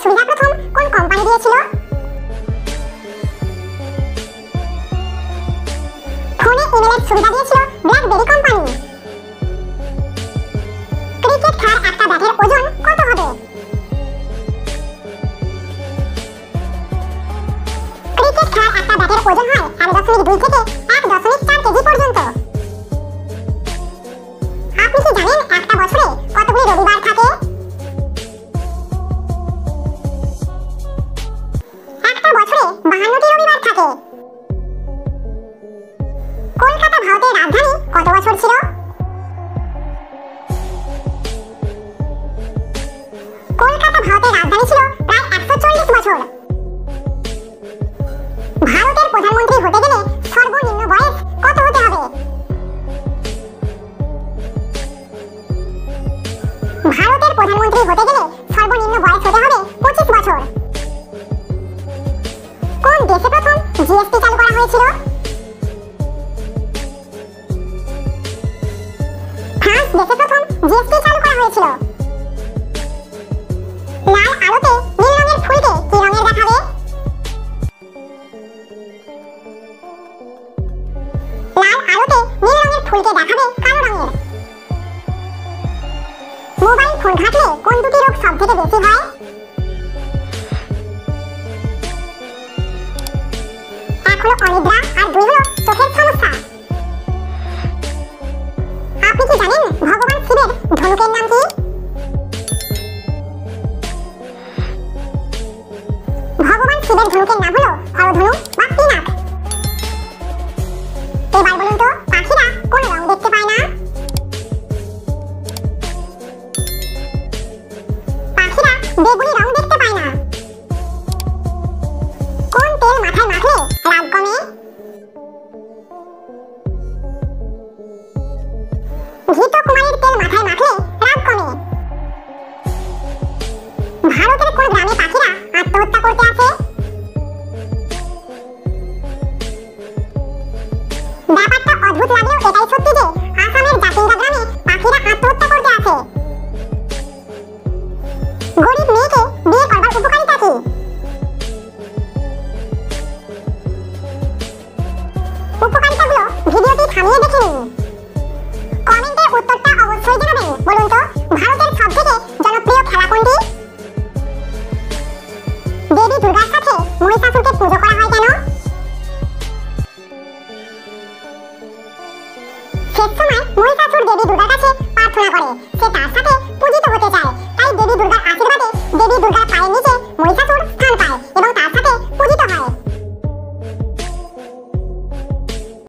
সুবিধা প্রথম কোন কোম্পানি দিয়েছে দিয়েছিল? ফোনে ইমেলের সুবিধা দিয়েছিল ব্ল্যাকবেরি কোম্পানি। ক্রিকেট খেলার একটা ব্যাটের ওজন কত হবে? ক্রিকেট খেলার একটা ব্যাটের ওজন হয় 1.2 থেকে 1.4 কেজি পর্যন্ত। আপনি কি জানেন একটা বছরে কতগুলি রবিবার থাকে? একটা বছরে 52টি রবিবার থাকে। কলকাতা ভারতের রাজধানী কত বছর ছিল? কলকাতা ভারতের রাজধানী ছিল প্রায় 140 বছর। ভারতের প্রধানমন্ত্রী হতে গেলে সর্বনিম্ন বয়স কত হতে হবে? ভারতের প্রধানমন্ত্রী হতে গেলে সর্বনিম্ন বয়স হতে হবে 25 বছর। কোন দেশে প্রথম জিএসটি চালু করা হয়েছিল? ফ্রান্স দেশে প্রথম জিএসটি চালু করা হয়েছিল। লাল আলোতে নীল রঙের ফুলকে কি রঙের দেখাবে? লাল আলোতে নীল রঙের ফুলকে দেখাবে কালো রঙের। মোবাইল ফোন ঘাঁটলে কোন দুটি রোগ সবথেকে বেশি হয়? এক হলো অনিদ্রা আর দুই হলো চোখের সমস্যা। আপনি কি জানেন ভগবান শিবের ধনুকের নাম কি? ভগবান শিবের ধনুকের নাম হলো হরধনু বা পিনাক। এবার বলুন তো পাখিরা কোন রং দেখতে পায় না? পাখিরা বেগুনি রং দেখতে পায় না। কোন তেল মাথায় মাখলে রাগ কমে? ঘৃতকুমারীর তেল মাথায় মাখলে রাগ কমে। ভারতের কোন গ্রামে পাখিরা আত্মহত্যা করতে আসে? ব্যাপারটা অদ্ভুত লাগলেও এটাই সত্যি যে আসামের জাতিঙ্গা গ্রামে পাখিরা আত্মহত্যা করতে আসে। গরিব মেয়েকে বিয়ে করবার উপকারিতা কি? উপকারিতাগুলো ভিডিওটি থামিয়ে দেখে নিন। কমেন্টে উত্তরটা অবশ্যই জানাবেন। বলুন তো ভারতের সবথেকে জনপ্রিয় খেলা কোনটি? দেবী দুর্গার সাথে মহিষাসুরকে পুজো করা হয় কেন? শেষ সময় মহিষাসুর দেবী দুর্গার কাছে প্রার্থনা করে সে তার সাথে পূজিত হতে চায়, তাই দেবী দুর্গার আশীর্বাদে দেবী দুর্গার পায়ের নিচে মহিষাসুর